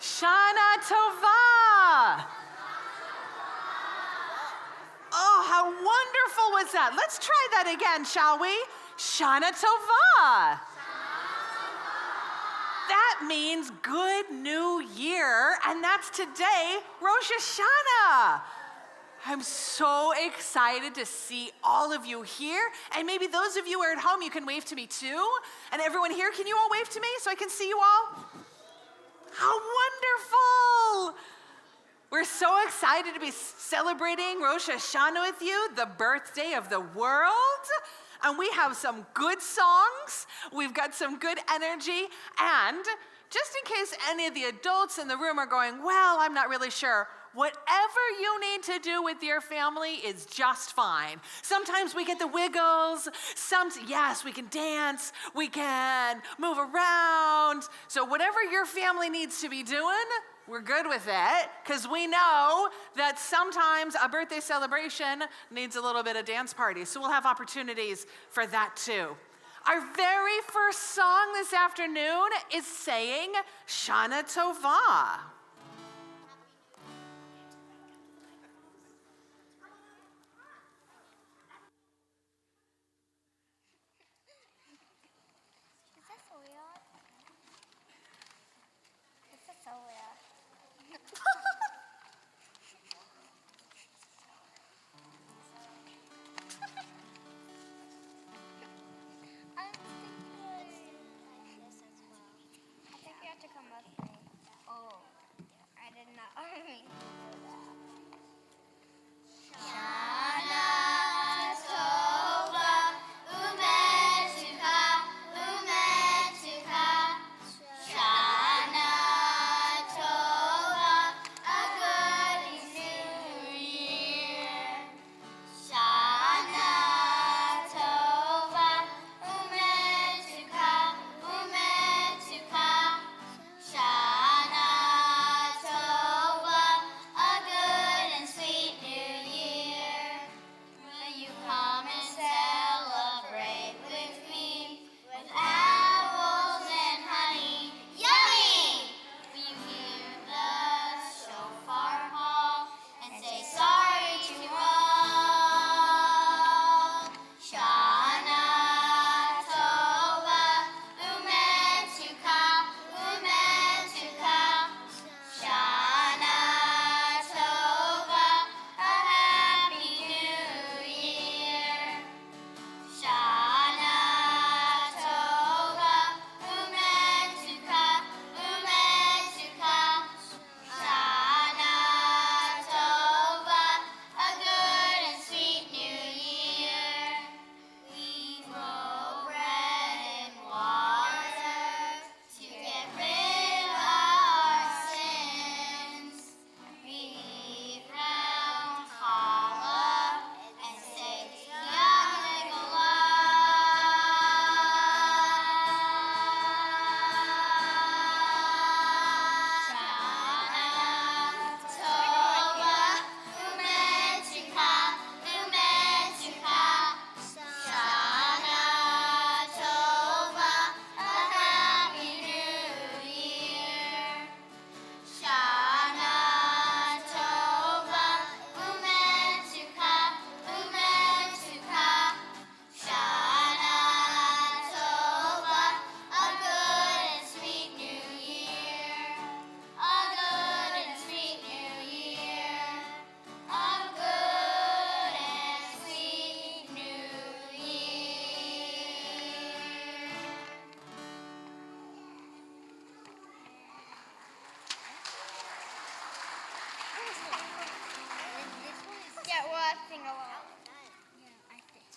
Shana Tova. Oh, how wonderful was that? Let's try that again, shall we? Shana Tova. That means good new year, and that's today, Rosh Hashanah. I'm so excited to see all of you here, and maybe those of you who are at home, you can wave to me too. And everyone here, can you all wave to me so I can see you all? How wonderful! We're so excited to be celebrating Rosh Hashanah with you, the birthday of the world. And we have some good songs, we've got some good energy, and just in case any of the adults in the room are going, well, I'm not really sure, whatever you need to do with your family is just fine. Sometimes we get the wiggles, yes, we can dance, we can move around. So whatever your family needs to be doing, we're good with it, because we know that sometimes a birthday celebration needs a little bit of dance party. So we'll have opportunities for that too. Our very first song this afternoon is saying Shana Tova.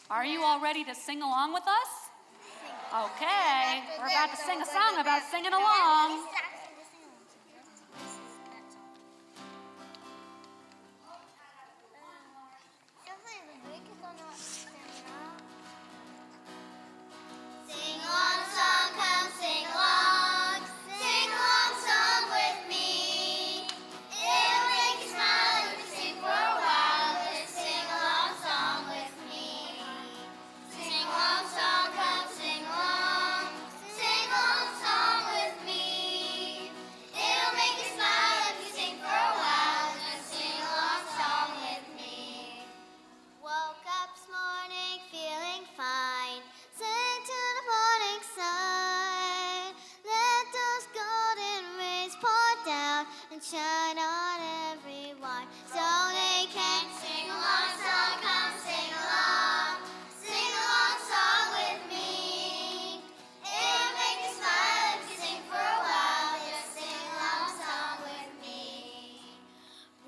Are you all ready to sing along with us? Okay, we're about to sing a song about singing along. Sing along song with me.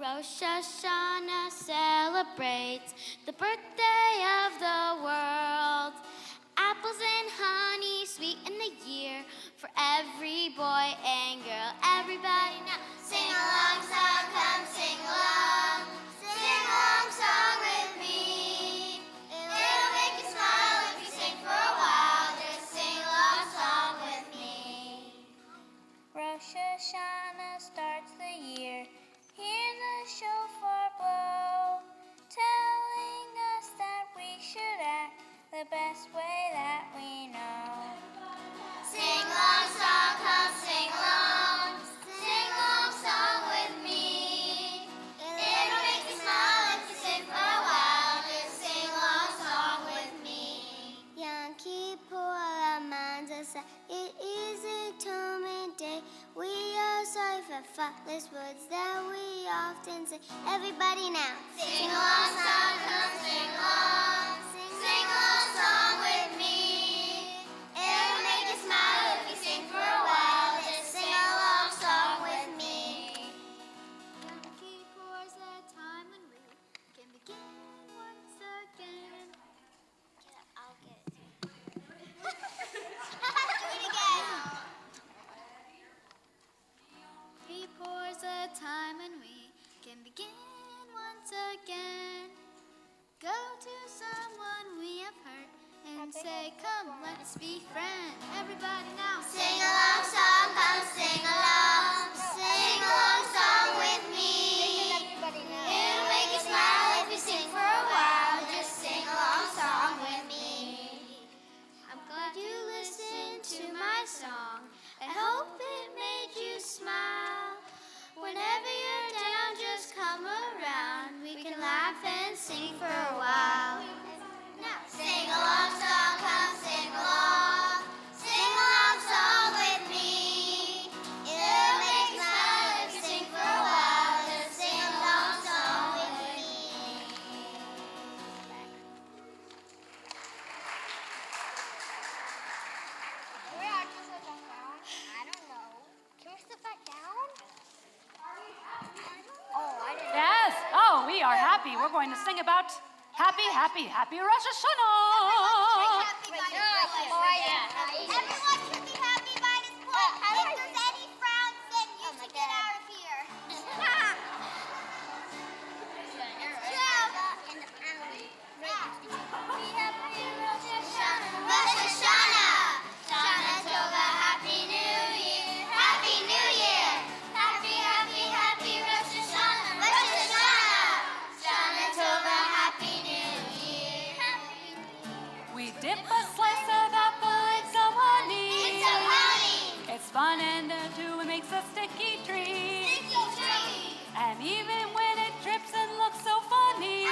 Rosh Hashanah celebrates the birthday of the world. Apples and honey sweeten the year for every boy and girl. Everybody now sing along song, come sing along. Sing along song with me. It'll make you smile if you sing for a while. Just sing along song with me. Rosh Hashanah starts the year. Hear the shofar blow, telling us that we should act the best way that we know. Sing along song, come sing along. Sing along song with me. It'll make you smile if you sing for a while. Just sing along song with me. Yom Kippur reminds us that it is Atonement Day. We are sorry for thoughtless words that we often say. Everybody now, sing along song, come sing along. Sing along song with me. It'll make you smile if you sing for a while. Just sing along song with me. Yom Kippur's a time when we can begin once again. I'll get it. Do it again. Pours a time when we can begin once again. Go to someone we have hurt and say, come, let's be friends. Everybody now, sing along song, come sing along. Sing along song with me. It'll make you smile if you sing for a while. Just sing along song with me. I'm glad you listened to my song. I hope it made you smile. Whenever you're down, just come around. We can laugh and sing for a while. Now, sing along song, come sing along. Sing along song with me. It'll make you smile if you sing for a while. Just sing along song with me. Where are you sit back down? I don't know. Can we sit back down? Yes. Oh, we are happy. We're going to sing about happy Rosh Hashanah. Everyone should be happy by this point. If there's any frowns, then you should get out of here. Rosh Hashanah. Shana Tova, Happy New Year. Happy New Year. Happy Rosh Hashanah. Rosh Hashanah. Shana Tova, Happy New Year. We dip a slice of apple in some honey. It's so honey. It's fun and too, it makes a sticky treat. Sticky tree. And even when it drips and looks so funny,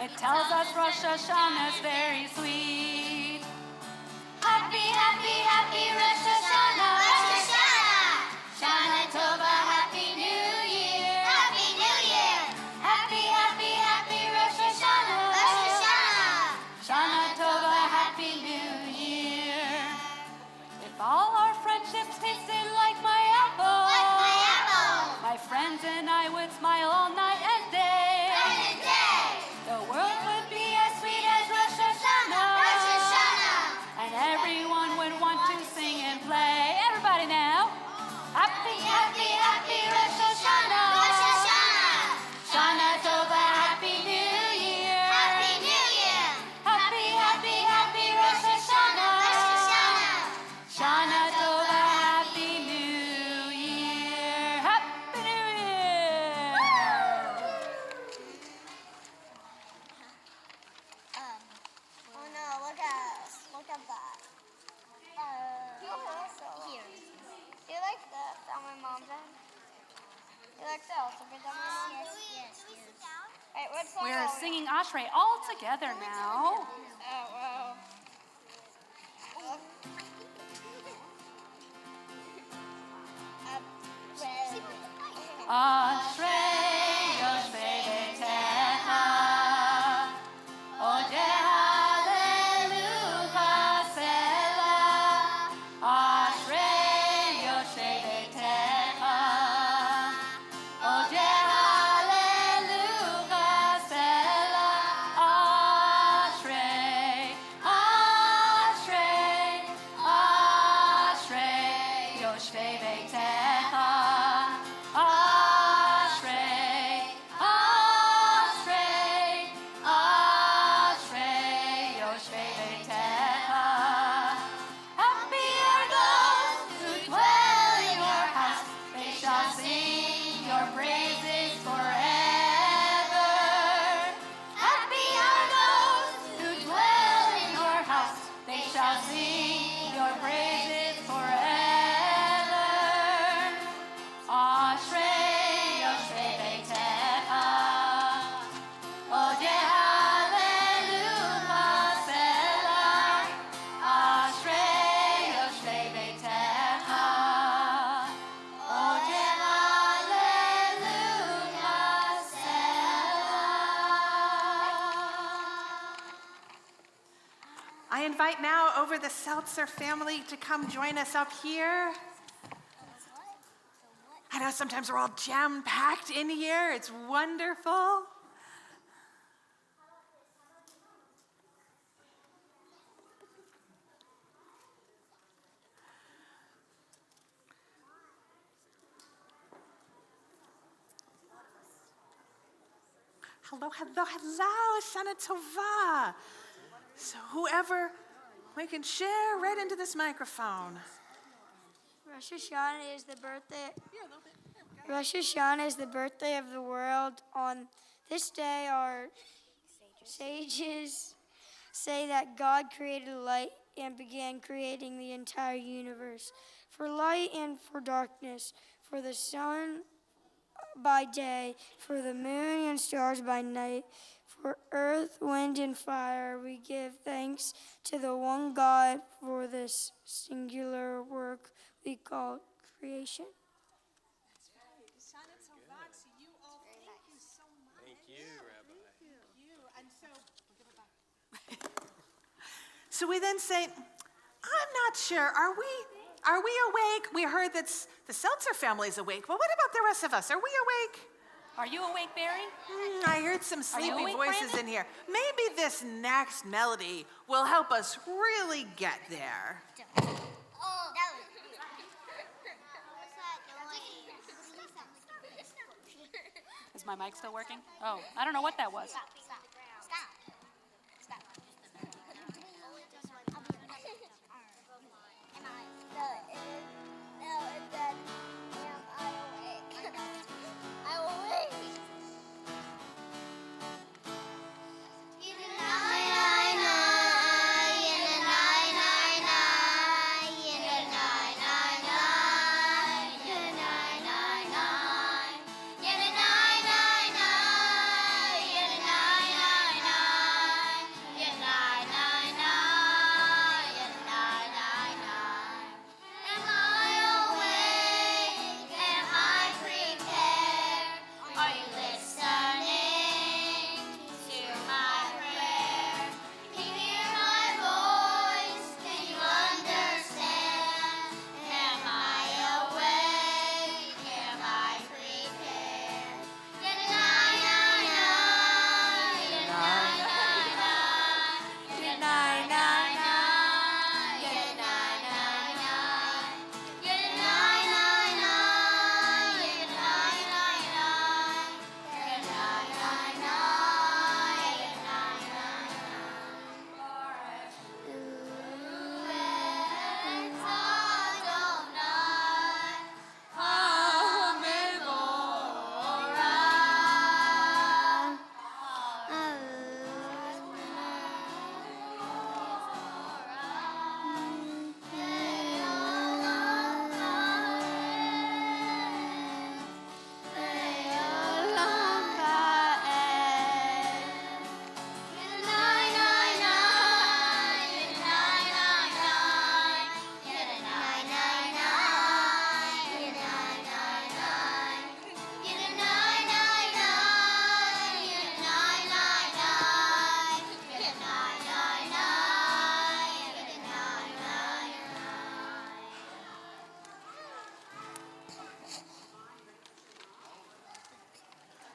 it tells us Rosh Hashanah's very sweet. Happy Rosh Hashanah. Rosh Hashanah. Shana Tova, Happy New Year. Happy New Year. Happy Rosh Hashanah. Rosh Hashanah. Shana Tova, Happy New Year. If all our friendships tasted like my apple, Like my apple. my friends and I would smile all night and day. Night and day. The world would be as sweet as Rosh Hashanah. Rosh Hashanah. And everyone would want to sing and play. Everybody now. Happy Rosh Hashanah. Rosh Hashanah. Shana Tova, Happy New Year. Happy New Year. Happy Rosh Hashanah. Rosh Hashanah. Shana Tova, Happy New Year. Happy New Year. Oh no, look at that. Here. Do you like that my mom did? You like the alphabet that my mom did? Yes. Do we sit down? Wait, what song We're are we singing Ashrei all together now. on? Oh, wow. Ashrei Yoshvei Beitecha, Odeh Halelucha Selah. Ashrei Yoshvei Beitecha, Odeh I invite now over the Seltzer family to come join us up here. I know sometimes we're all jam-packed in here. It's wonderful. Hello, hello, hello, Shana Tova. So whoever, we can share right into this microphone. Rosh Hashanah is the birthday. Rosh Hashanah is the birthday of the world. On this day, our sages say that God created light and began creating the entire universe. For light and for darkness, for the sun by day, for the moon and stars by night, for earth, wind, and fire, we give thanks to the one God for this singular work we call creation. That's right. Shana Tova to you all. Thank you so much. Thank you, Rabbi. Thank you. And so, we'll give it back. So we then say, I'm not sure, are we awake? We heard that the Seltzer family is awake. Well, what about the rest of us? Are we awake? Are you awake, Barry? I heard some sleepy awake, voices Brandon? in here. Maybe this next melody will help us really get there. Is my mic still working? Oh, I don't know what that was.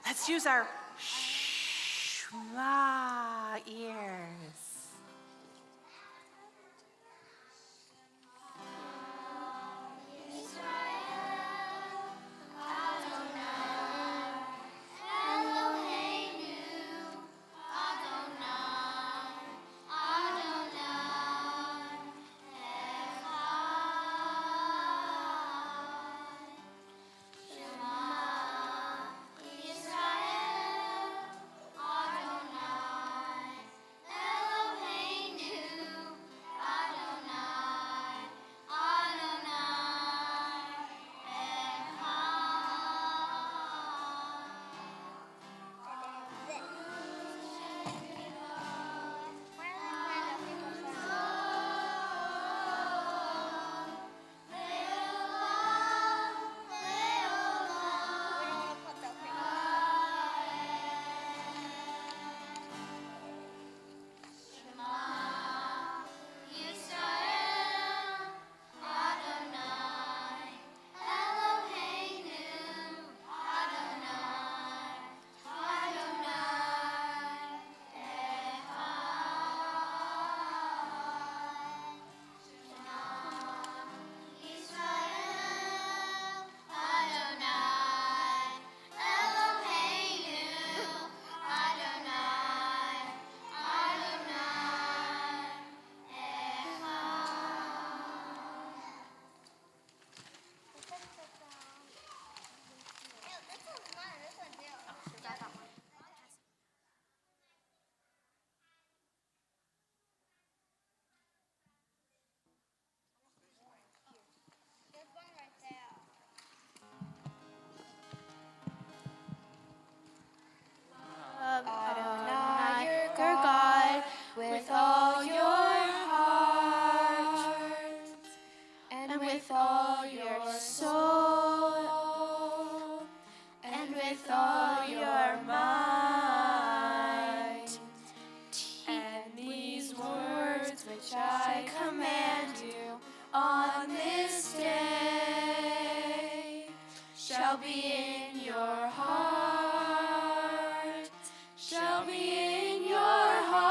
Let's use our shma ears. Adonai, our mind. And these words which I command you on this day shall be in your heart, shall be in your heart.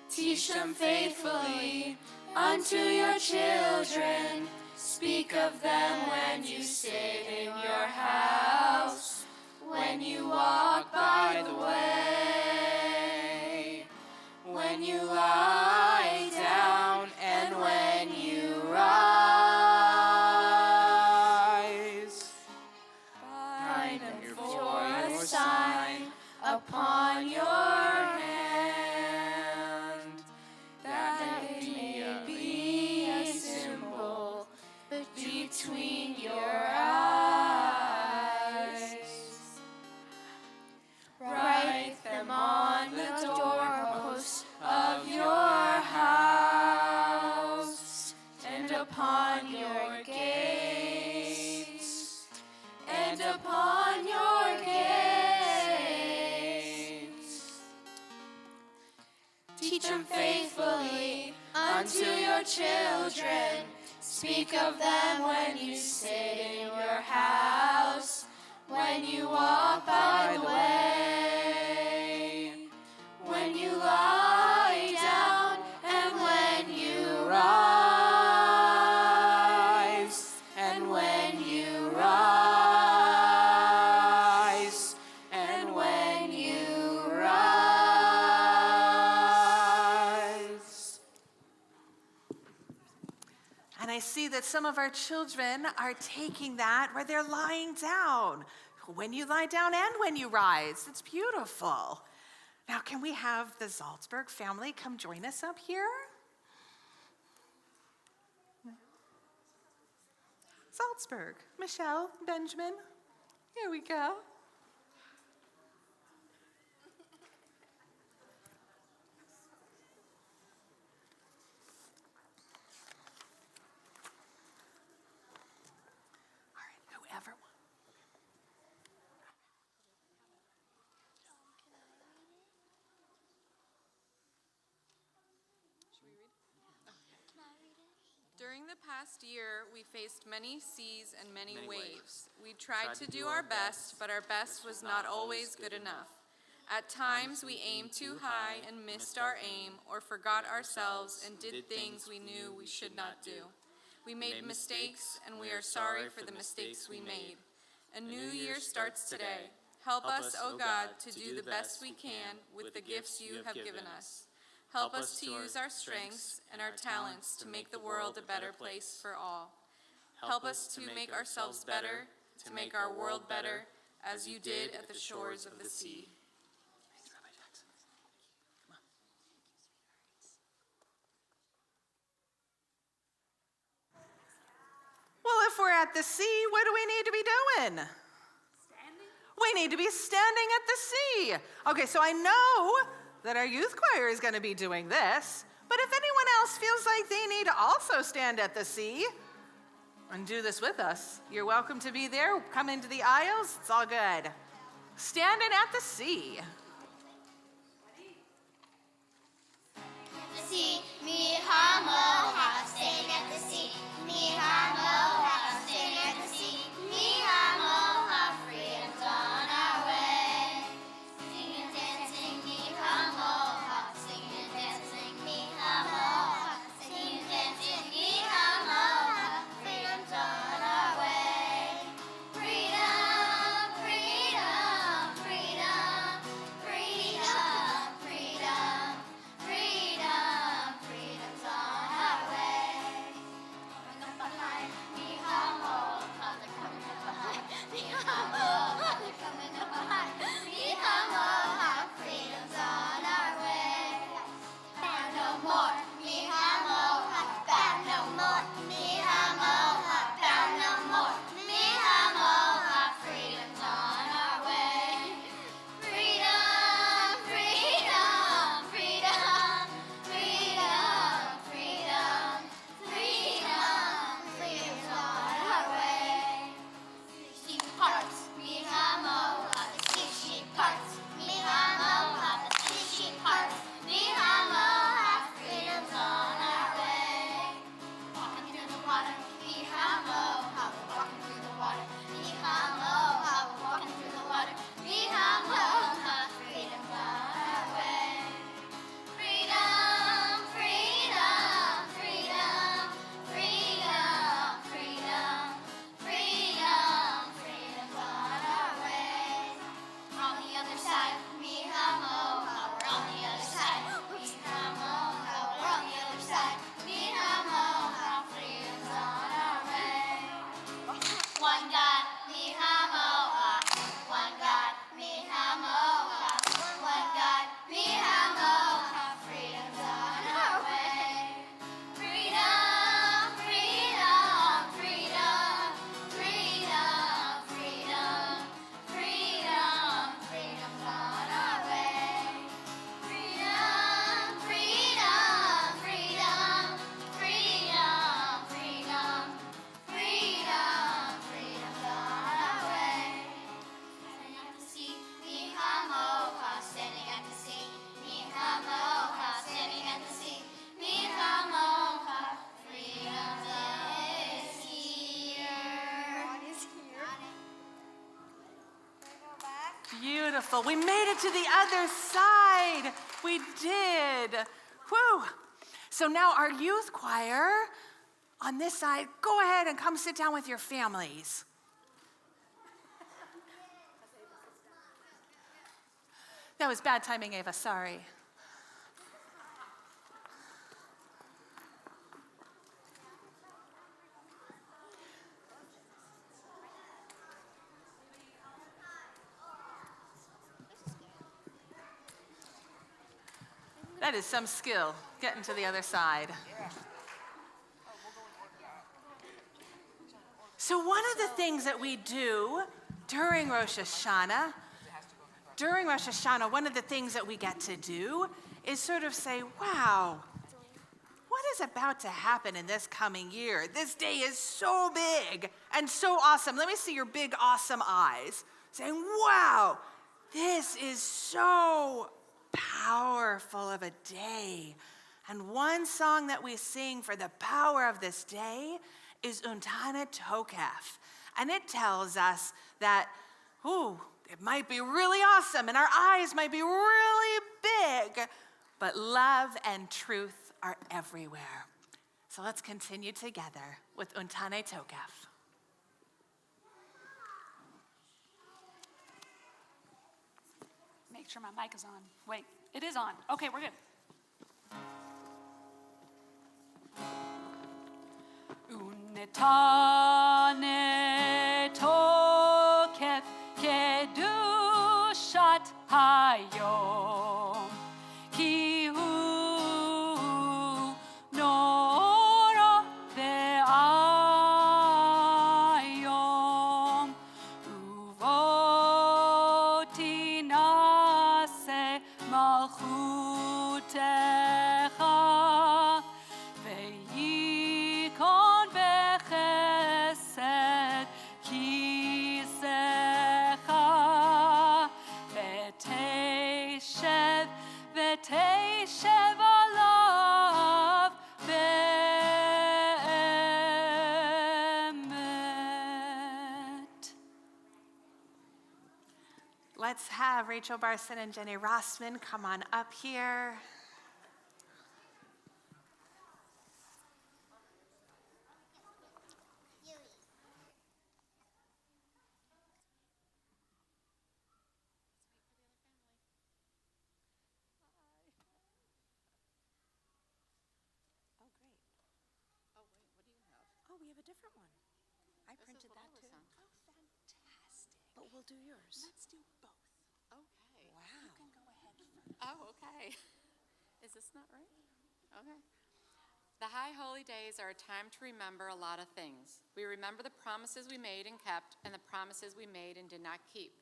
Teach them faithfully unto your children. Speak of them when you sit in your house, when you walk by the way, when you lie down, and when you rise. Bind them for a sign upon your hand, that it may be a symbol between your eyes. Write them on the doorposts of your house, and upon your gates, and upon your gates. Teach them faithfully unto your children. Speak of them when you sit in your house, when you walk by the way, when you lie down, and when you rise, and when you rise, and when you rise. And I see that some of our children are taking that where they're lying down. When you lie down and when you rise. It's beautiful. Now, can we have the Salzburg family come join us up here? Salzburg, Michelle, Benjamin, here we go. All right, whoever wants. During the past year, we faced many seas and many waves. We tried to do our best, but our best was not always good enough. At times, we aimed too high and missed our aim, or forgot ourselves and did things we knew we should not do. We made mistakes, and we are sorry for the mistakes we made. A new year starts today. Help us, O God, to do the best we can with the gifts you have given us. Help us to use our strengths and our talents to make the world a better place for all. Help us to make ourselves better, to make our world better, as you did at the shores of the sea. Thanks, Rabbi Jackson. Come on. Well, if we're at the sea, what do we need to be doing? We need to be standing at the sea. Okay, so I know that our youth choir is going to be doing this, but if anyone else feels like they need to also stand at the sea and do this with us, you're welcome to be there. Come into the aisles. It's all good. Standing at the sea. The sea, mi ha mo ha, standing at the sea. Mi ha mo ha, standing at the sea. Mi ha mo ha, freedom's on our way. Singing and dancing, mi ha mo ha, singing and dancing, mi ha mo ha, singing and dancing, mi ha mo ha, freedom's on our way. Freedom, freedom, freedom, freedom, freedom, freedom, freedom's on our way. Beautiful. We made it to the other side. We did. Whew. So now our youth choir on this side, go ahead and come sit down with your families. That was bad timing, Ava, sorry. That is some skill, getting to the other side. So one of the things that we do during Rosh Hashanah, one of the things that we get to do is sort of say, wow, what is about to happen in this coming year? This day is so big and so awesome. Let me see your big, awesome eyes saying, wow, this is so powerful of a day. And one song that we sing for the power of this day is Untana Tokef. And it tells us that, it might be really awesome and our eyes might be really big, but love and truth are everywhere. So let's continue together with Untane Tokef. Make sure my mic is on. Wait, it is on. Okay, we're good. Unetane tokef kedushat hayom ki hu nora ve'ayom uvoti nase malchutecha ve'yikon bechesed kisecha ve'teishev alav be'emet. Let's have Rachel Barson and Jenny Rossman come on up here. Oh, we have a different one. I printed that too. Oh, fantastic. But we'll do yours. Let's do both. Okay. Wow. You can go ahead first. Oh, okay. Is this not right? Okay. The High Holy Days are a time to remember a lot of things. We remember the promises we made and kept, and the promises we made and did not keep.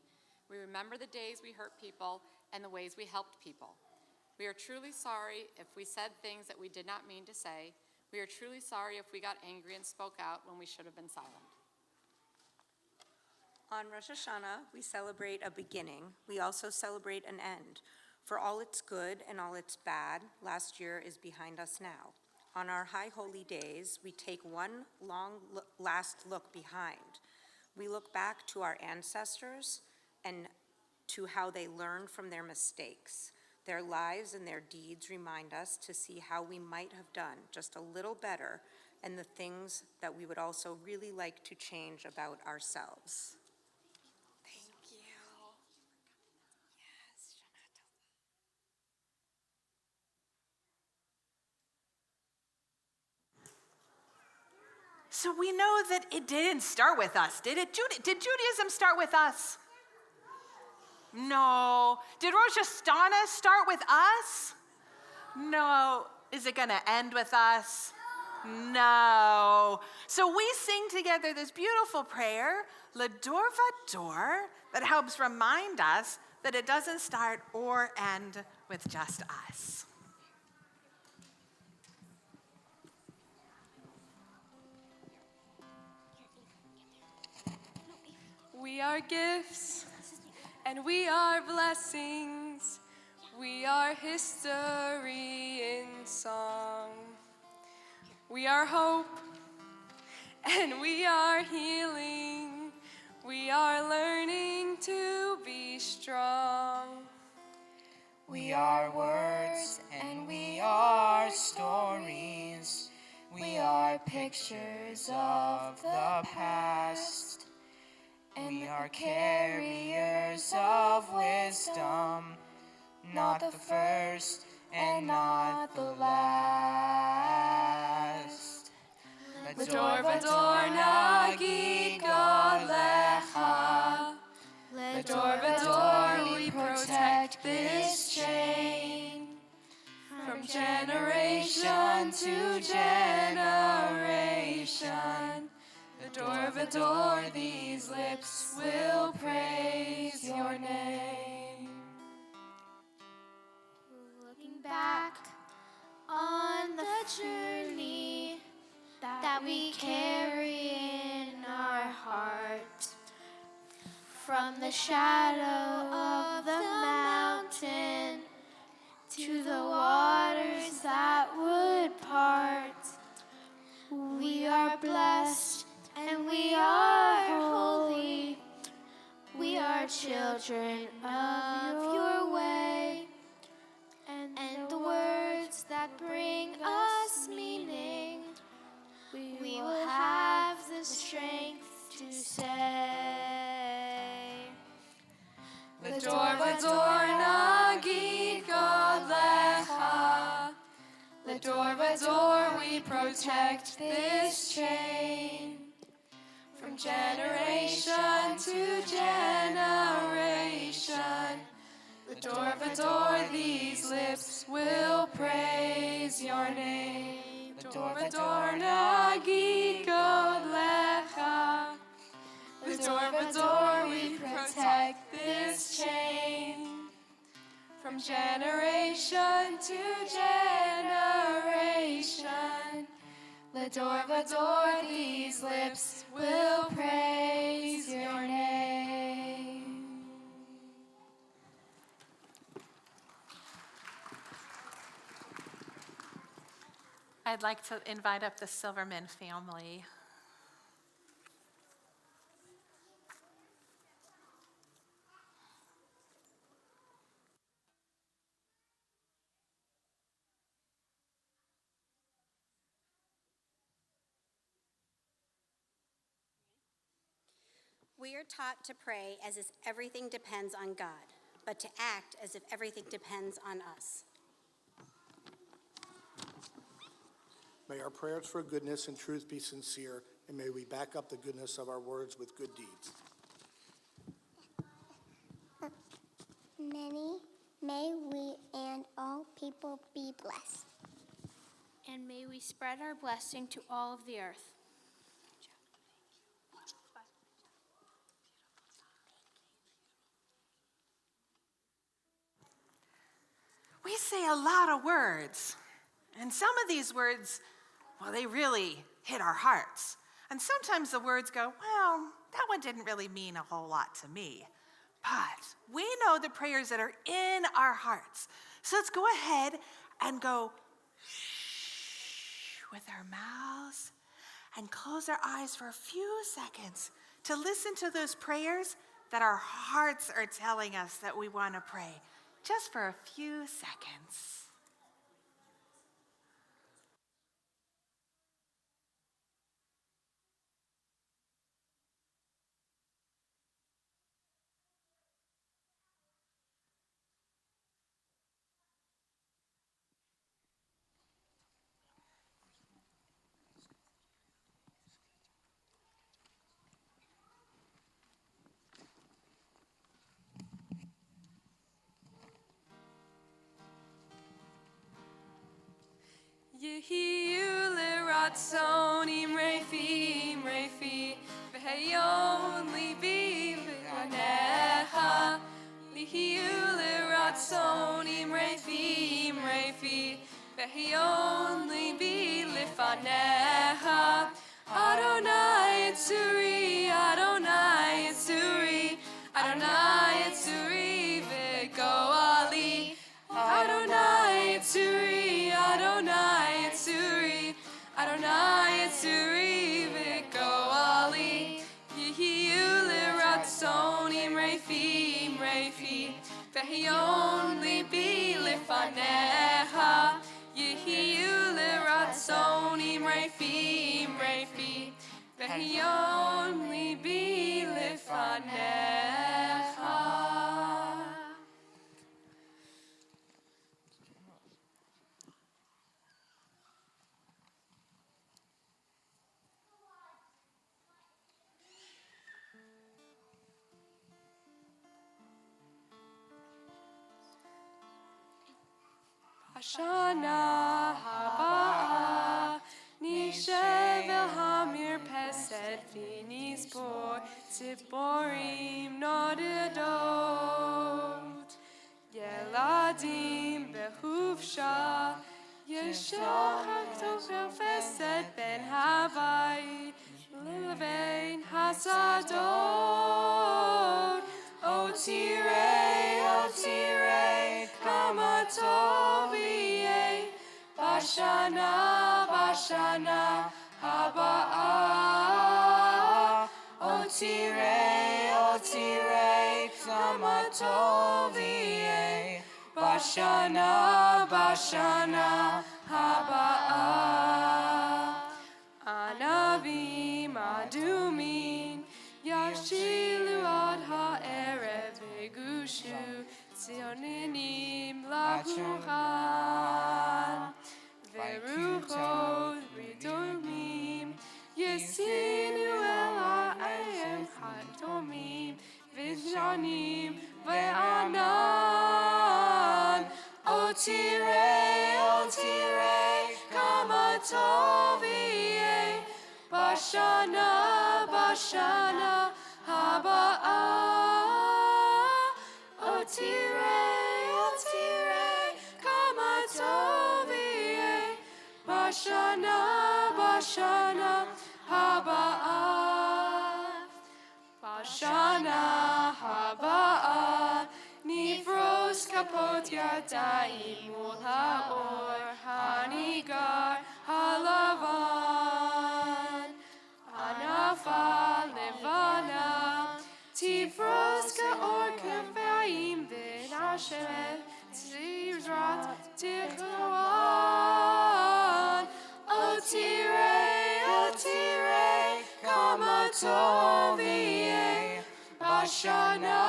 We remember the days we hurt people and the ways we helped people. We are truly sorry if we said things that we did not mean to say. We are truly sorry if we got angry and spoke out when we should have been silent. On Rosh Hashanah, we celebrate a beginning. We also celebrate an end. For all its good and all its bad, last year is behind us now. On our high holy days, we take one last look behind. We look back to our ancestors and to how they learned from their mistakes. Their lives and their deeds remind us to see how we might have done just a little better and the things that we would also really like to change about ourselves. Thank you. Yes, So we know that it didn't start with us, did it? Did Judaism start with us? No. Did Rosh Hashanah start with us? No. Is it going to end with us? No. So we sing together this beautiful prayer, L'dor Vador, that helps remind us that it doesn't start or end with just us. We are gifts and we are blessings. We are history in song. We are hope and we are healing. We are learning to be strong. are words and we are stories. We are pictures of the past. We are carriers of wisdom, not the first and not the last. Vador vador nagi lecha. Vador vador, we protect this chain. From generation to generation. Vador vador, these lips will praise your name. Looking back on the journey that we carry in our heart, from the shadow of the mountain to the waters that would part. We are blessed and we are holy. We are children of your way. And the words that bring us meaning, we will have the strength to say. Vador vador nagi lecha. Vador vador, we protect this chain. From generation to generation. Vador vador, these lips will praise your name. Vador vador nagi lecha. Vador vador, we protect this chain. From generation to generation. Vador vador, these lips will praise your name. I'd like to invite up the Silverman family. We are taught to pray as if everything depends on God, but to act as if everything depends on us. May our prayers for goodness and truth be sincere, and may we back up the goodness of our words with good deeds. May we and all people be blessed. And may we spread our blessing to all of the earth. We say a lot of words, and some of these words, well, they really hit our hearts. And sometimes the words go, well, that one didn't really mean a whole lot to me. But we know the prayers that are in our hearts. So let's go ahead and go shh with our mouths and close our eyes for a few seconds to listen to those prayers that our hearts are telling us that we want to pray. Just for a few seconds. Yehiyu l'ratzon imrefi, v'heyon libi v'ganeha. Yehiyu l'ratzon imrefi, v'heyon libi lifaneha. Adonai Yitzuri, Adonai Yitzuri, Adonai Yitzuri v'goali. Adonai Yitzuri, Adonai Yitzuri, Adonai Yitzuri v'goali. Yehiyu l'ratzon imrefi, refi, vehion libi lifanecha, yehiu liratzonim refi, vehion libi lifanecha. Hashanah haba nishev el hamir pesed v'nisbor tziborim nodedot yeladim behufsha yeshachak tofel fesed ben havai levein hasadot Otire, kama tovie, Bashana, Bashana, Habaa. Otire, kama tovie, Bashana, Bashana, Habaa. Anavim adumin, Yashilu ad ha'erev v'gushu, Tzionim lachuchan, Veruchot ridomim, Yesinu el ha'em hadomim, V'janim ve'anan. Otire, kama tovie, Bashana, Bashana, Habaa. Otire, kama tovie, Bashana, Bashana, Habaa. Bashana, Habaa. Nifros kapot yadayim ul haor hanigar halavan. Anafa levana, tifros kaor kefayim v'nashet tzivrat tichloan. Otire, kama tovie, Bashana,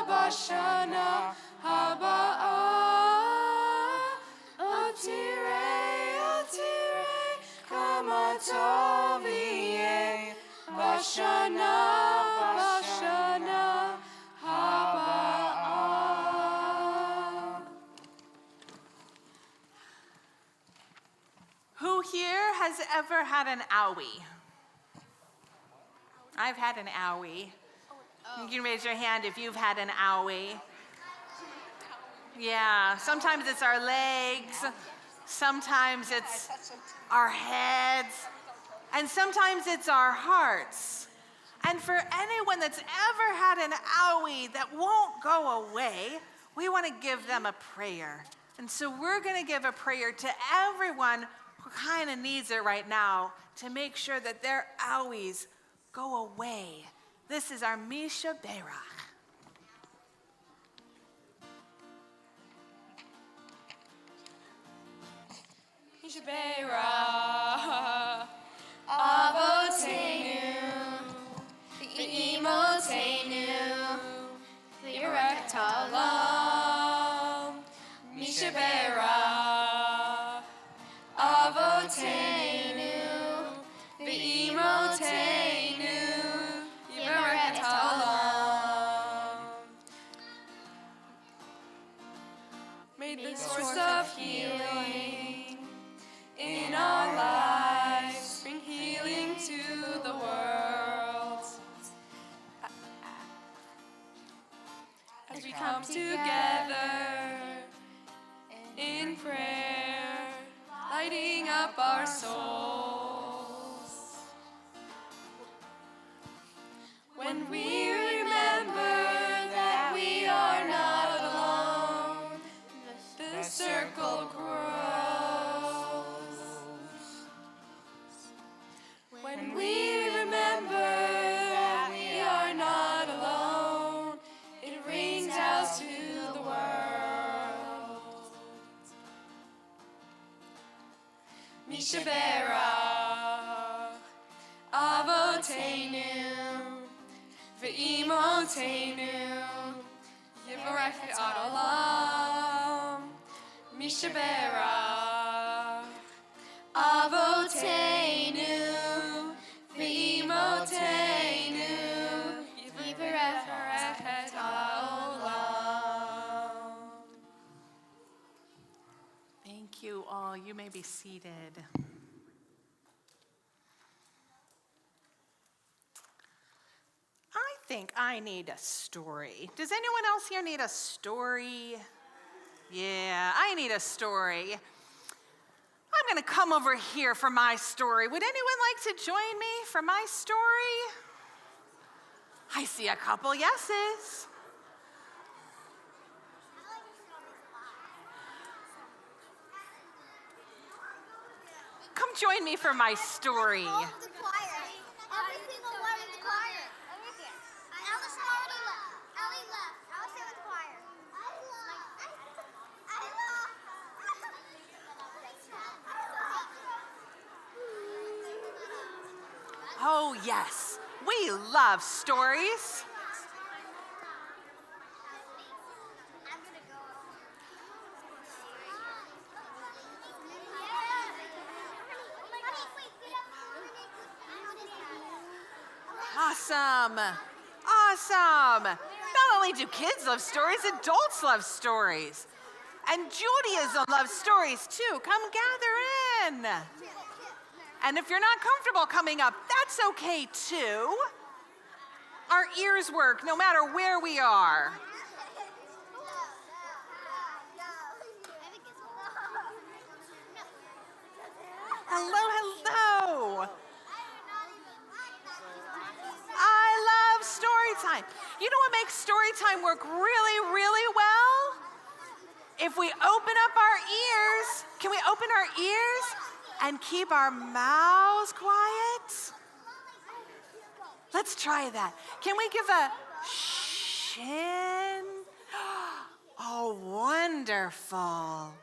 Bashana, Habaa. Otire, kama tovie, Bashana, Bashana, Habaa. Who here has ever had an owie? I've had an owie. You can raise your hand if you've had an owie. Yeah, sometimes it's our legs, sometimes it's our heads, and sometimes it's our hearts. And for anyone that's ever had an owie that won't go away, we want to give them a prayer. And so we're going to give a prayer to everyone who kind of needs it right now to make sure that their owies go away. This is our Misha Berach. Misha Berach, Avoteinu, V'imoteinu, V'yirek Talam. Misha Berach, Avoteinu, V'imoteinu, V'yirek Talam. May the source of healing in our lives bring healing to the world. As we come together in prayer, lighting up our souls. When we remember that we are not alone, the circle grows. When we remember that we are not alone, it rings out Mishaberach, Avoteinu, Ve'imoteinu, Yivarech Ad Olam, Mishaberach, Avoteinu, Ve'imoteinu, Yivarech Ad Olam. Thank you all. You may be seated. I think I need a story. Does anyone else here need a story? Yeah, I need a story. I'm going to come over here for my story. Would anyone like to join me for my story? I see a couple yeses. Come join me for my story. Every single word of the choir. Over here. Alice already left. Ellie left. I'll stay with the choir. Oh, yes. We love stories. Awesome. Awesome. Not only do kids love stories, adults love stories. And Judaism loves stories too. Come gather in. And if you're not comfortable coming up, that's okay too. Our ears work no matter where we are. Hello, hello. I love story time. You know what makes story time work really, really well? If we open up our ears, can we open our ears and keep our mouths quiet? Let's try that. Can we give a shin? Oh, wonderful.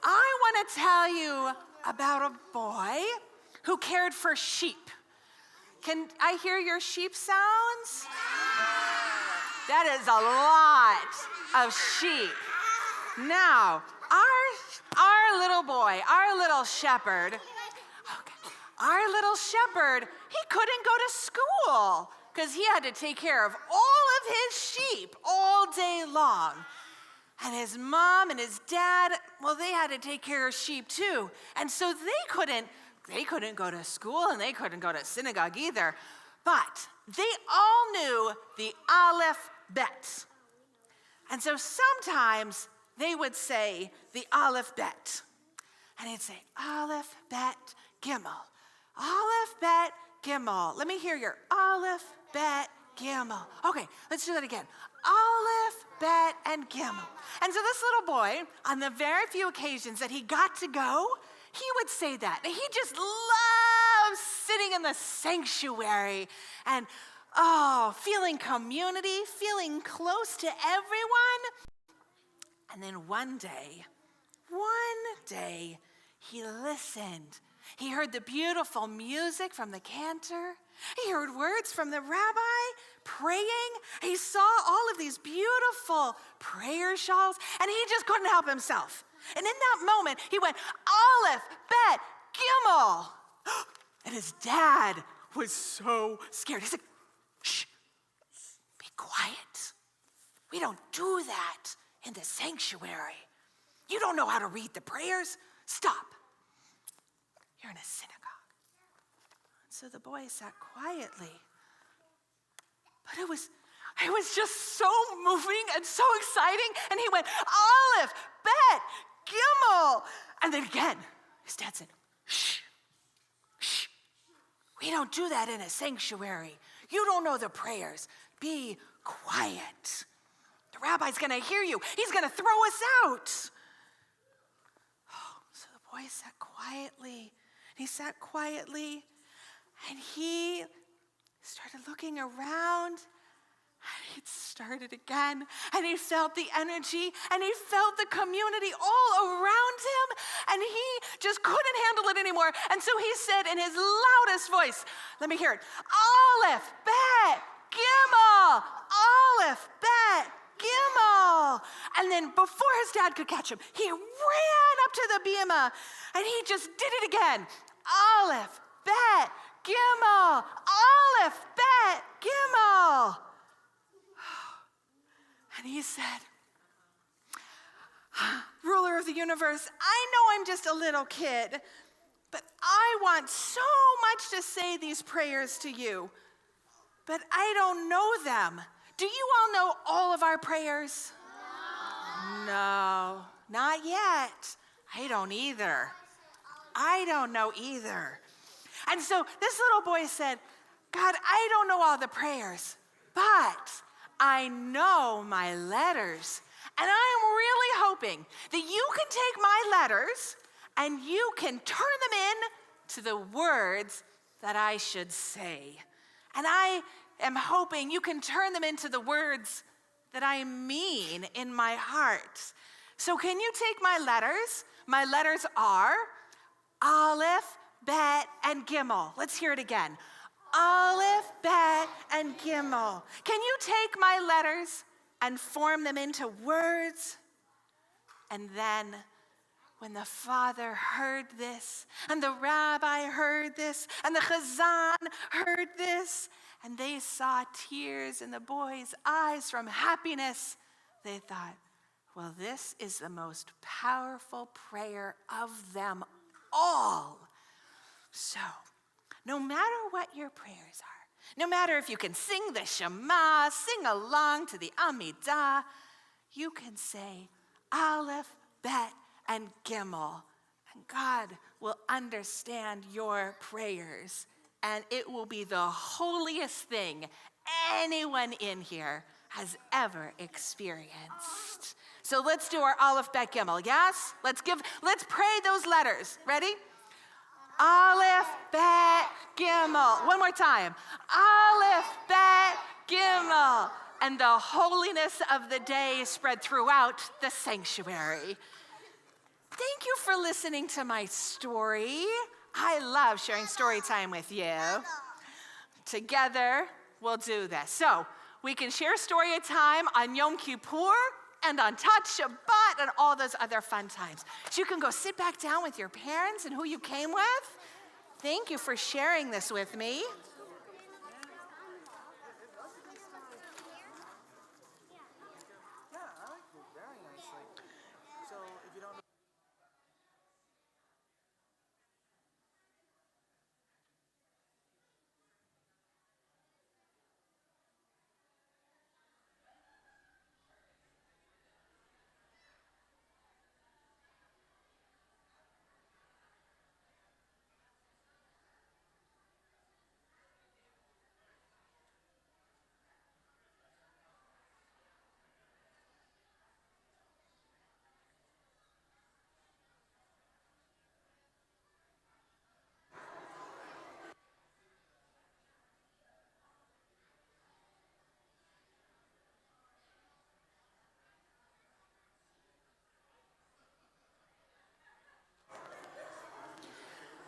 I want to tell you about a boy who cared for sheep. Can I hear your sheep sounds? That is a lot of sheep. Now, our little boy, our little shepherd, he couldn't go to school because he had to take care of all of his sheep all day long. And his mom and his dad, well, they had to take care of sheep too. And so they couldn't go to school and they couldn't go to synagogue either. But they all knew the Aleph Bet. And so sometimes they would say the Aleph Bet. And he'd say, Aleph Bet Gimel. Aleph Bet Gimel. Let me hear your Aleph Bet Gimel. Okay, let's do that again. Aleph, Bet, and Gimel. And so this little boy, on the very few occasions that he got to go, he would say that. He just loves sitting in the sanctuary and, feeling community, feeling close to everyone. And then one day, he listened. He heard the beautiful music from the cantor. He heard words from the rabbi praying. He saw all of these beautiful prayer shawls, and he just couldn't help himself. And in that moment, he went, Aleph, Bet, Gimel. And his dad was so scared. He said, shh, be quiet. We don't do that in the sanctuary. You don't know how to read the prayers. Stop. You're in a synagogue. So the boy sat quietly. But it was just so moving and so exciting. And he went, Aleph, Bet, Gimel. And then again, his dad said, shh, shh. We don't do that in a sanctuary. You don't know the prayers. Be quiet. The rabbi's going to hear you. He's going to throw us out. So the boy sat quietly. He sat quietly, and he started looking around. He started again, and he felt the energy, and he felt the community all around him, and he just couldn't handle it anymore. And so he said in his loudest voice, let me hear it, Aleph, Bet, Gimel, Aleph, Bet, Gimel. And then before his dad could catch him, he ran up to the bima, and he just did it again. Aleph, Bet, Gimel, Aleph, Bet, Gimel. And he said, ruler of the universe, I know I'm just a little kid, but I want so much to say these prayers to you, but I don't know them. Do you all know all of our prayers? No, not yet. I don't either. I don't know either. And so this little boy said, God, I don't know all the prayers, but I know my letters. And I'm really hoping that you can take my letters and you can turn them in to the words that I should say. And I am hoping you can turn them into the words that I mean in my heart. So can you take my letters? My letters are Aleph, Bet, and Gimel. Let's hear it again. Aleph, Bet, and Gimel. Can you take my letters and form them into words? And then when the father heard this, and the rabbi heard this, and the chazan heard this, and they saw tears in the boy's eyes from happiness, they thought, well, this is the most powerful prayer of them all. So, no matter what your prayers are, no matter if you can sing the Shema, sing along to the Amidah, you can say Aleph, Bet, and Gimel, and God will understand your prayers, and it will be the holiest thing anyone in here has ever experienced. So let's do our Aleph, Bet, Gimel, yes? Let's pray those letters. Ready? Aleph, Bet, Gimel. One more time. Aleph, Bet, Gimel. And the holiness of the day spread throughout the sanctuary. Thank you for listening to my story. I love sharing story time with you. Together, we'll do this. So, we can share story time on Yom Kippur and on Tat Shabbat and all those other fun times. So you can go sit back down with your parents and who you came with. Thank you for sharing this with me.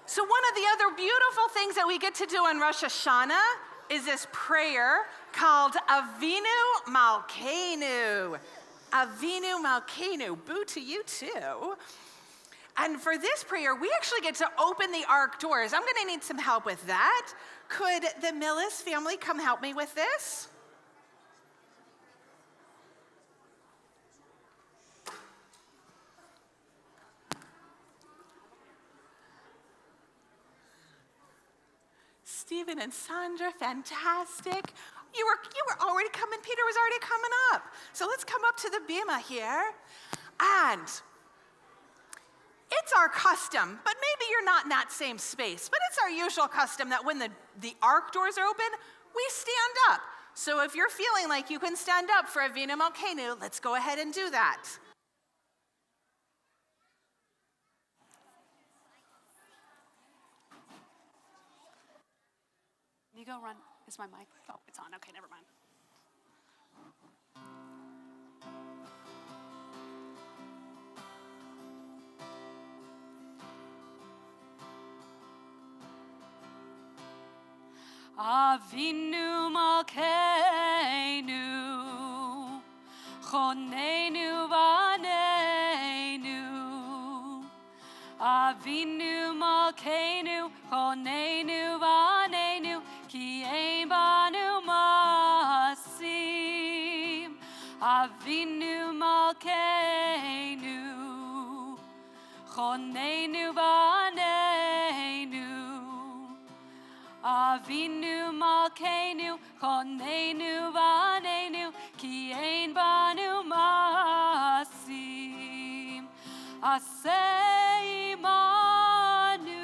So one of the other beautiful things that we get to do on Rosh Hashanah is this prayer called Avinu Malkeinu. Avinu Malkeinu. Boo to you too. And for this prayer, we actually get to open the ark doors. I'm going to need some help with that. Could the Millis family come help me with this? Stephen and Sandra, fantastic. You were already coming, Peter was already coming up. So let's come up to the bima here. And it's our custom, but maybe you're not in that same space, but it's our usual custom that when the ark doors are open, we stand up. So if you're feeling like you can stand up for Avinu Malkeinu, let's go ahead and do that. You go run. Is my mic? Oh, it's on. Okay, never mind. Avinu Malkeinu, Chonenu Vaneinu. Avinu Malkeinu, Chonenu Vaneinu, Ki ein banu masim. Avinu Malkeinu, Chonenu Vaneinu. Avinu Malkeinu, Chonenu Vaneinu, Ki ein banu masim. Aseh imanu,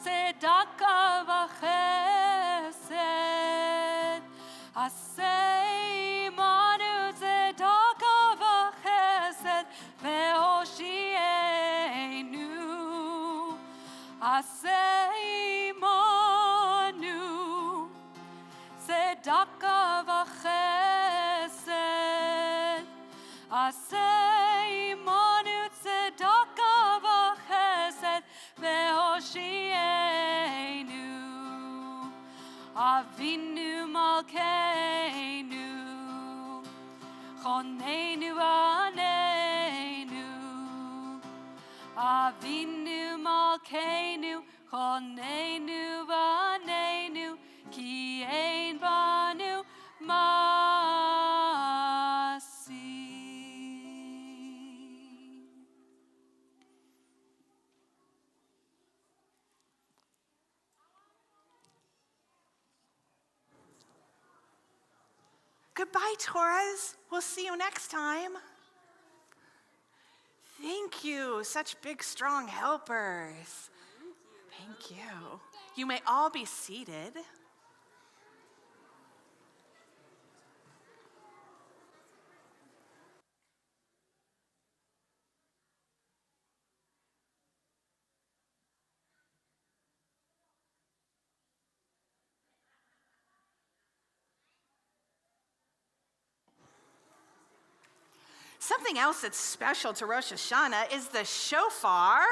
tzedaka v'chesed. Aseh imanu, tzedaka v'chesed, ve'hoshienu. Aseh imanu, tzedaka v'chesed. Aseh imanu, tzedaka v'chesed, ve'hoshienu. Avinu Malkeinu, Chonenu Vaneinu. Avinu Malkeinu, Chonenu Vaneinu, Ki ein banu masim. Goodbye, Torahs. We'll see you next time. Thank you, such big, strong helpers. Thank you. You may all be seated. Something else that's special to Rosh Hashanah is the shofar.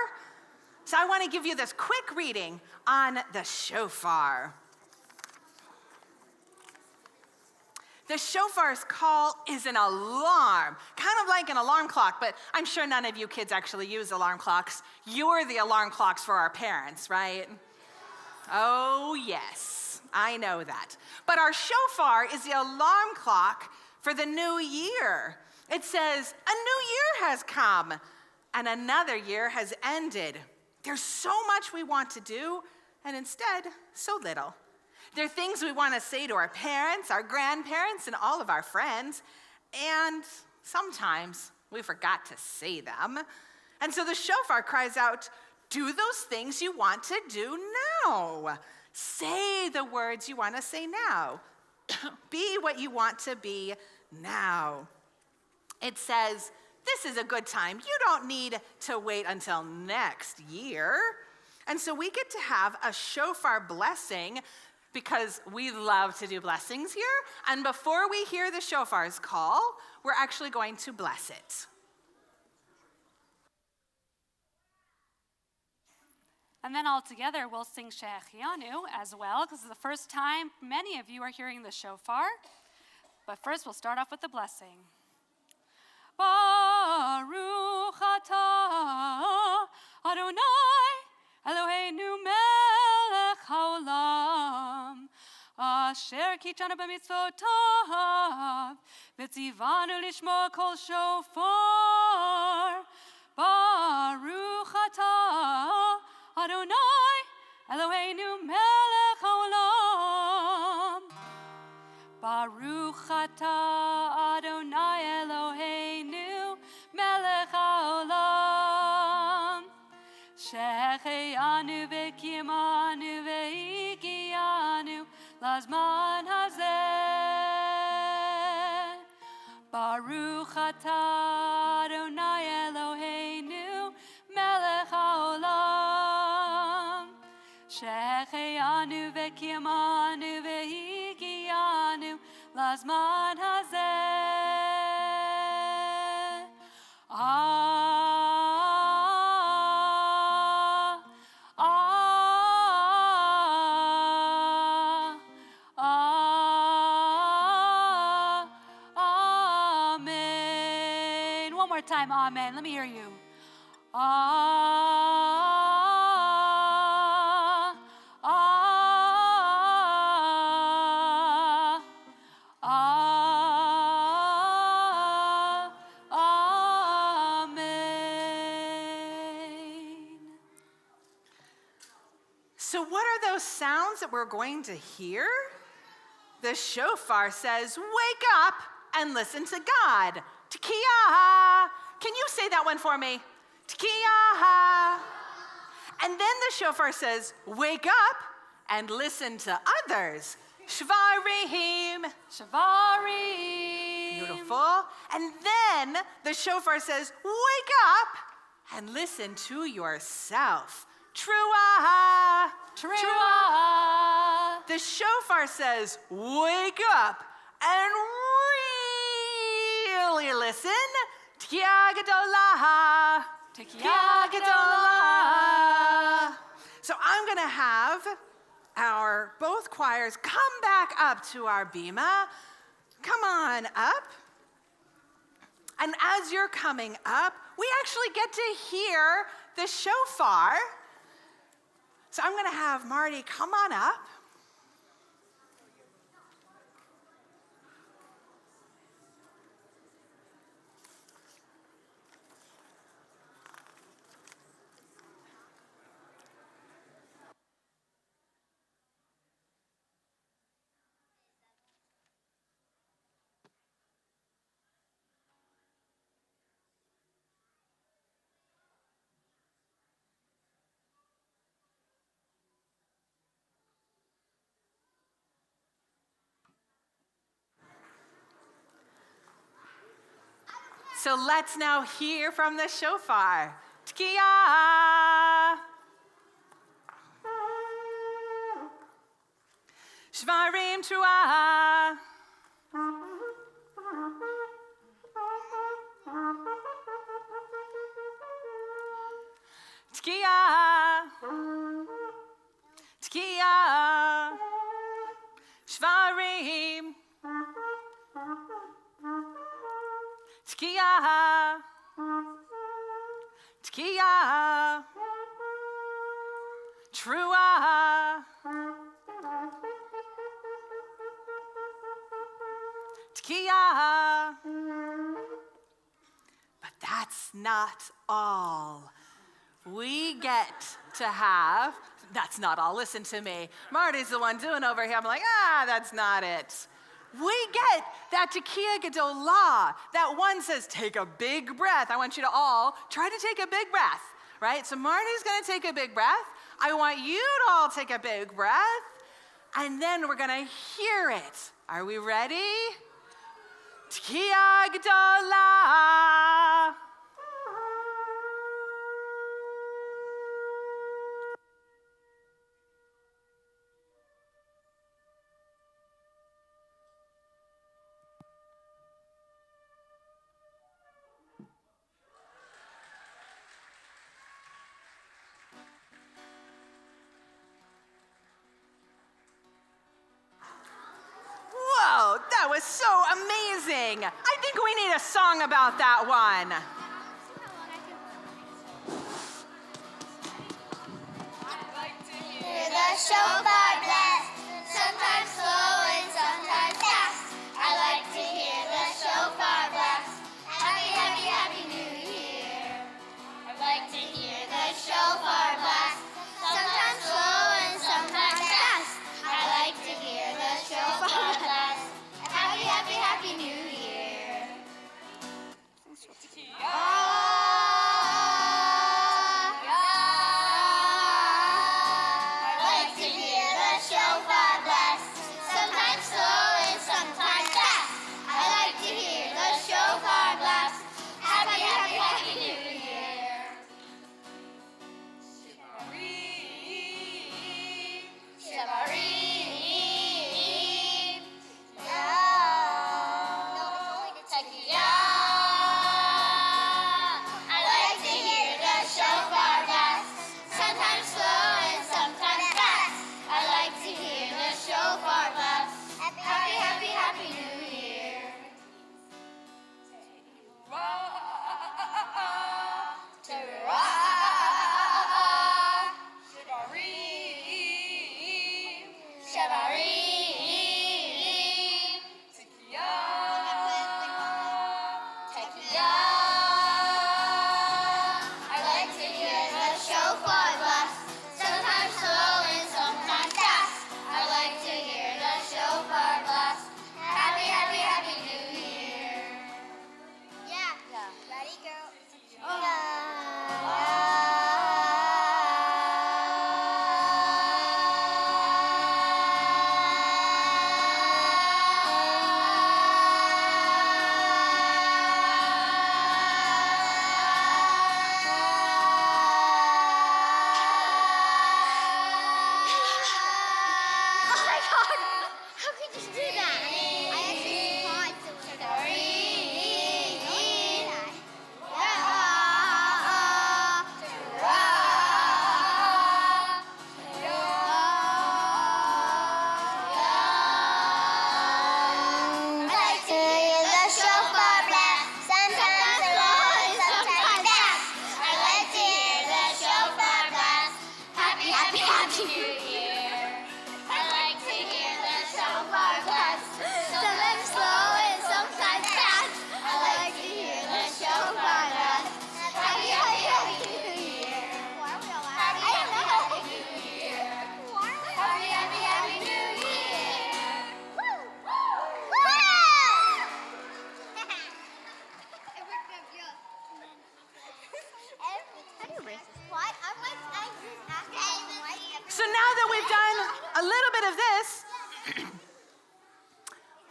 So I want to give you this quick reading on the shofar. The shofar's call is an alarm, kind of like an alarm clock, but I'm sure none of you kids actually use alarm clocks. You're the alarm clocks for our parents, right? Oh, yes, I know that. But our shofar is the alarm clock for the new year. It says, a new year has come, and another year has ended. There's so much we want to do, and instead, so little. There are things we want to say to our parents, our grandparents, and all of our friends, and sometimes we forgot to say them. And so the shofar cries out, do those things you want to do now. Say the words you want to say now. Be what you want to be now. It says, this is a good time. You don't need to wait until next year. And so we get to have a shofar blessing because we love to do blessings here. And before we hear the shofar's call, we're actually going to bless it. And then all together we'll sing Shehechianu as well, because it's the first time many of you are hearing the shofar. But first we'll start off with the blessing. Baruch atah Adonai Eloheinu melech haolam asher kitanu b'mitzvotav v'tzivanu lishmo kol shofar. Baruch atah Adonai Eloheinu melech haolam. Baruch atah Adonai Eloheinu melech haolam. Shehechianu v'kiyamanu v'higiyanu lazman hazeh. Baruch atah Adonai Eloheinu melech haolam. Shehechianu v'kiyamanu v'higiyanu lazman hazeh. Amen. more time, amen. Let me hear you. Ah, ah, ah, amen. So, what are those sounds that we're going to hear? The shofar says, wake up and listen to God. Tekiah. Can you say that one for me? Tekiah. And then the shofar says, wake up and listen to others. Shvarim. Shavarim. Beautiful. And then the shofar says, wake up and listen to yourself. Truah. Truah. The shofar says, wake up and really listen. Tekiah Gedolah. Tekiah Gedolah. So I'm going to have our both choirs come back up to our bima. Come on up. And as you're coming up, we actually get to hear the shofar. So I'm going to have Marty come on up. So let's now hear from the shofar. Tekiah. Shvarim truah. Tekiah. Tekiah. Shvarim. Tekiah. Tekiah. Truah. Tekiah. But that's not all. We get to have, that's not all, listen to me. Marty's the one doing over here. I'm like, that's not it. We get that Tekiah Gedolah. That one says, take a big breath. I want you to all try to take a big breath, right? So Marty's going to take a big breath. I want you to all take a big breath. And then we're going to hear it. Are we ready? Tekiah Gedolah. Whoa, that was so amazing. I think we need a song about that one. Hear the shofar blast, sometimes slow and sometimes fast. I like to hear the shofar blast. Happy, happy, happy New Year. I like to hear the shofar blast, sometimes slow and sometimes fast. I like to hear the shofar blast. Happy, happy, happy New Year. I like to hear the shofar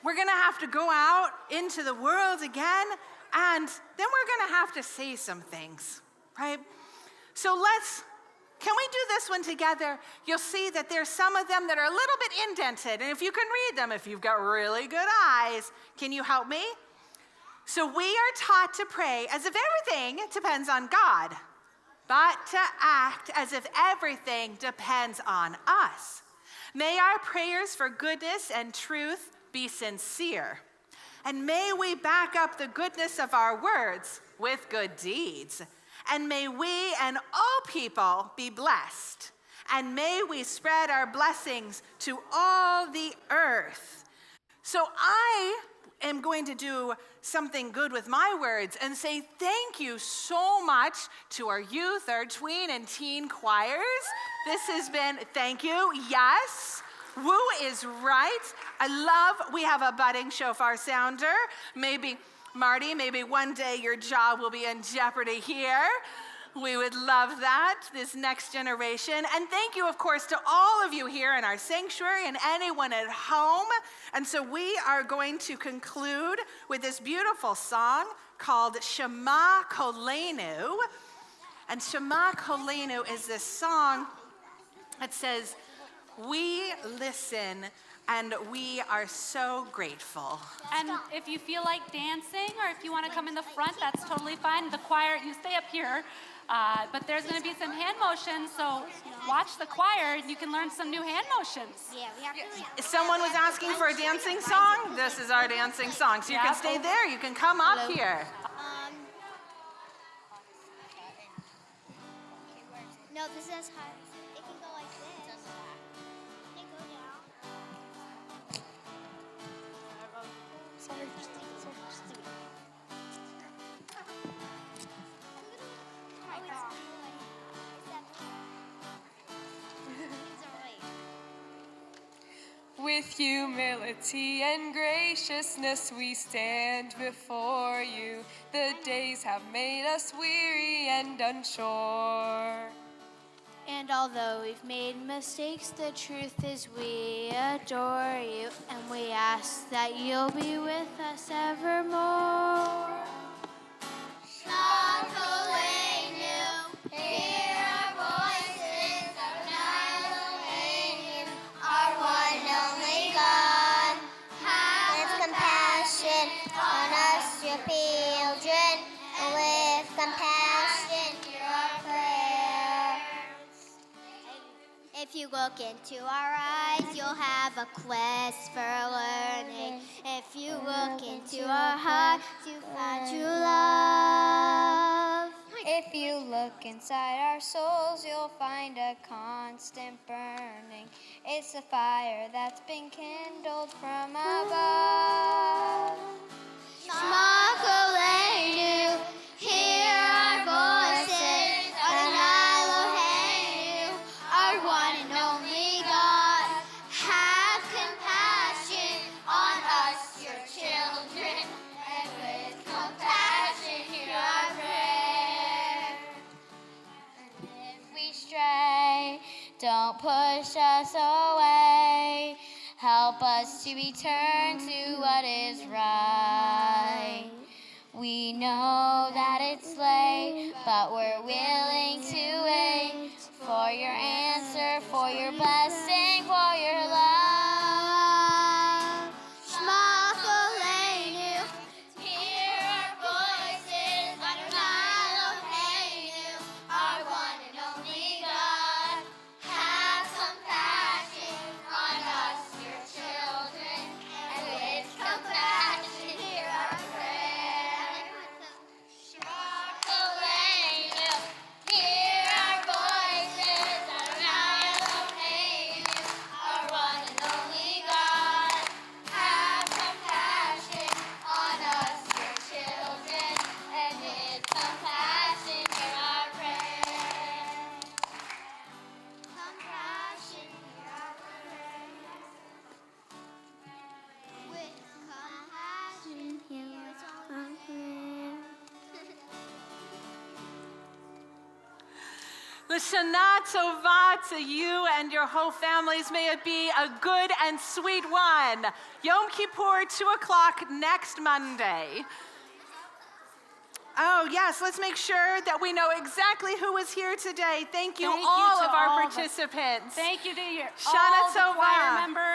We're going to have to go out into the world again, and then we're going to have to say some things, right? So can we do this one together? You'll see that there's some of them that are a little bit indented, and if you can read them, if you've got really good eyes, can you help me? So we are taught to pray as if everything depends on God, but to act as if everything depends on us. May our prayers for goodness and truth be sincere. And may we back up the goodness of our words with good deeds. And may we and all people be blessed. And may we spread our blessings to all the earth. So I am going to do something good with my words and say thank you so much to our youth, our tween and teen choirs. This has been, thank you, yes. Woo is right. We have a budding shofar sounder. Maybe, Marty, maybe one day your job will be in jeopardy here. We would love that, this next generation. And thank you, of course, to all of you here in our sanctuary and anyone at home. And so we are going to conclude with this beautiful song called Shema Kolenu. And Shema Kolenu is this song that says, we listen and we are so grateful. And if you feel like dancing or if you want to come in the front, that's totally fine. The choir, you stay up here. But there's going to be some hand motions, so watch the choir and you can learn some new hand motions. Yeah, we have to. Someone was asking for a dancing song. This is our dancing song. So you can stay there. You can come up here. No, this is high. It can go like this. It can go down. Sorry, just do it. With humility and graciousness we stand before you. The days have made us weary and unsure. And although we've made mistakes, the truth is we adore you, and we ask that you'll be with us evermore. Hear our voices, our one and only God. Have compassion on us, your children, and with compassion hear our prayers. If you look into our eyes, you'll have a quest for learning. If you look into our hearts, you'll find true love. If you look inside our souls, you'll find a constant burning. It's a fire that's been kindled from above. Shema Kolenu, hear our voices, Adonai Eloheinu, our one and only God. Have compassion on us, your children, and with compassion hear our prayer. And if we stray, don't push us away. Help us to be turned to what is right. We know that it's late, but we're willing to wait for your answer, for your blessing, for your love. Shema Kolenu, hear our voices, Adonai Eloheinu, our one and only God. Have compassion on us, your children, and with compassion hear our prayer. Shema Kolenu, L'Shana Tova to you and your whole families. May it be a good and sweet one. Yom Kippur, 2 o'clock next Monday. Oh, yes, let's make sure that we know exactly who was here today. Thank you, all of our participants. Thank you to your Shana all the choir Tova. members.